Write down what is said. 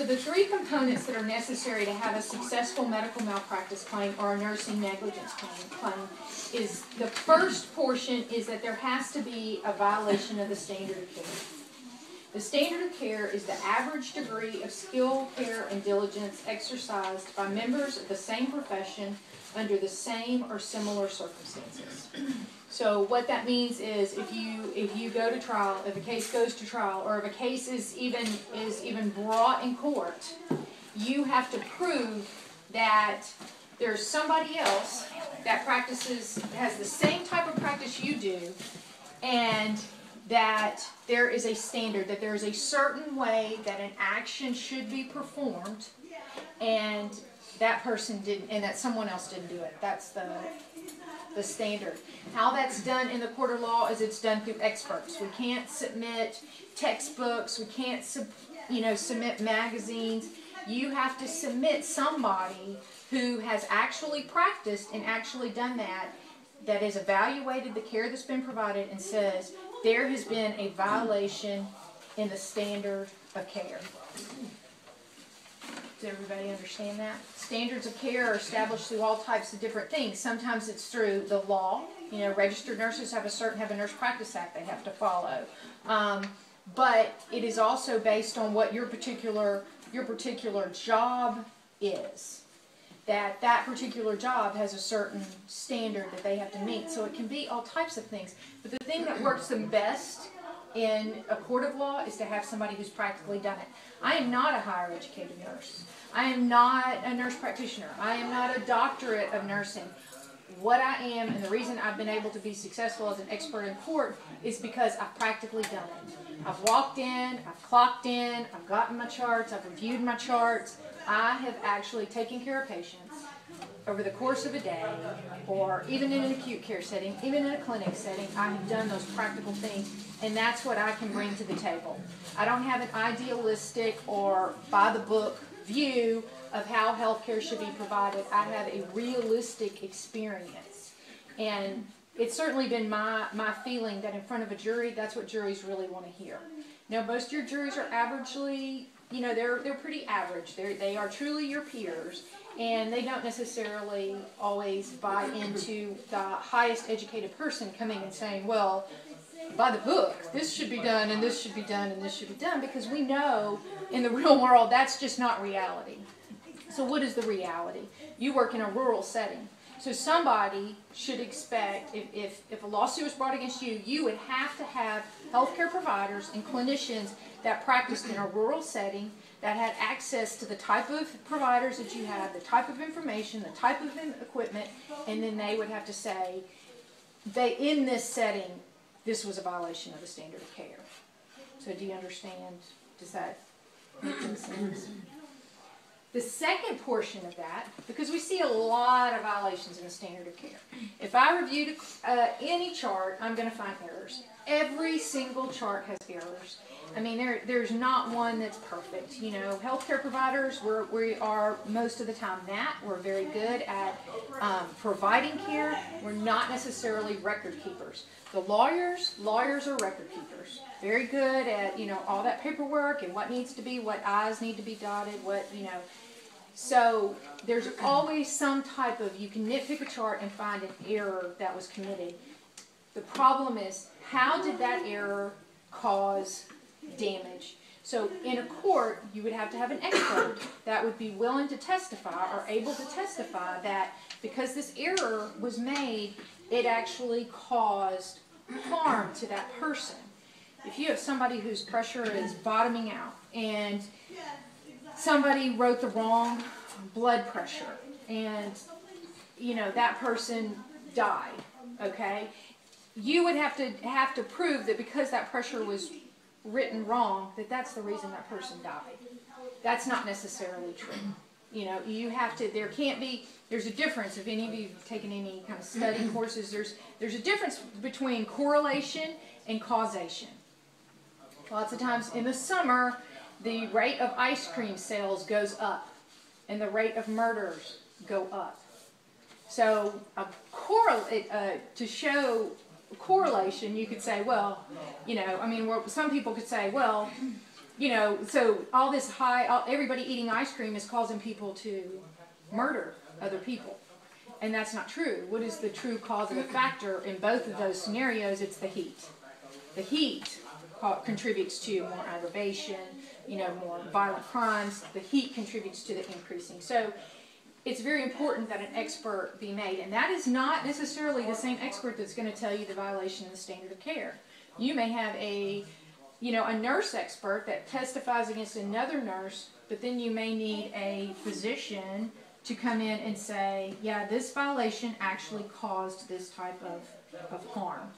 the three components that are necessary to have a successful medical malpractice claim or a nursing negligence claim is the first portion is that there has to be a violation of the standard of care. The standard of care is the average degree of skill, care, and diligence exercised by members of the same profession under the same or similar circumstances. So what that means is if you go to trial, if a case goes to trial, or if a case is even brought in court, you have to prove that there's somebody else that has the same type of practice you do, and that there is a standard, that there is a certain way that an action should be performed, and that person didn't, and that someone else didn't do it. That's the standard. How that's done in the court of law is it's done through experts. We can't submit textbooks. We can't submit magazines. You have to submit somebody who has actually practiced and actually done that has evaluated the care that's been provided and says there has been a violation in the standard of care. Does everybody understand that? Standards of care are established through all types of different things. Sometimes it's through the law. You know, registered nurses have a Nurse Practice Act they have to follow. But it is also based on what your particular job is. That particular job has a certain standard that they have to meet. So it can be all types of things. But the thing that works the best in a court of law is to have somebody who's practically done it. I am not a higher educated nurse. I am not a nurse practitioner. I am not a doctorate of nursing. What I am, and the reason I've been able to be successful as an expert in court, is because I've practically done it. I've walked in, I've clocked in, I've gotten my charts, I've reviewed my charts. I have actually taken care of patients over the course of a day, or even in an acute care setting, even in a clinic setting. I have done those practical things, and that's what I can bring to the table. I don't have an idealistic or by-the-book view of how healthcare should be provided. I have a realistic experience, and it's certainly been my feeling that in front of a jury, that's what juries really want to hear. Now, most of your juries are averagely, you know, they're pretty average. They are truly your peers, and they don't necessarily always buy into the highest educated person coming and saying, well, by the book, this should be done, and this should be done, and this should be done, because we know in the real world that's just not reality. So what is the reality? You work in a rural setting. So somebody should expect, if a lawsuit was brought against you, you would have to have healthcare providers and clinicians that practiced in a rural setting, that had access to the type of providers that you have, the type of information, the type of equipment, and then they would have to say, in this setting, this was a violation of the standard of care. So do you understand? Does that make sense? The second portion of that, because we see a lot of violations in the standard of care. If I reviewed any chart, I'm going to find errors. Every single chart has errors. I mean, there's not one that's perfect. You know, healthcare providers, we are most of the time we're very good at providing care. We're not necessarily record keepers. The lawyers are record keepers. Very good at, you know, all that paperwork and what needs to be, what I's need to be dotted, what, you know. So there's always some type of, you can nitpick a chart and find an error that was committed. The problem is, how did that error cause damage? So in a court, you would have to have an expert that would be willing to testify or able to testify that because this error was made, it actually caused harm to that person. If you have somebody whose pressure is bottoming out and somebody wrote the wrong blood pressure and, you know, that person died, okay? You would have to prove that because that pressure was written wrong, that's the reason that person died. That's not necessarily true. You know, you have to, there's a difference. If any of you have taken any kind of study courses, there's a difference between correlation and causation. Lots of times in the summer, the rate of ice cream sales goes up, and the rate of murders go up. So to show correlation, you could say, well, you know, I mean, some people could say, well, you know, so all this everybody eating ice cream is causing people to murder other people. And that's not true. What is the true causative factor in both of those scenarios? It's the heat. The heat contributes to more aggravation, you know, more violent crimes. The heat contributes to the increasing. So it's very important that an expert be made. And that is not necessarily the same expert that's going to tell you the violation of the standard of care. You may have a nurse expert that testifies against another nurse, but then you may need a physician to come in and say, yeah, this violation actually caused this type of harm.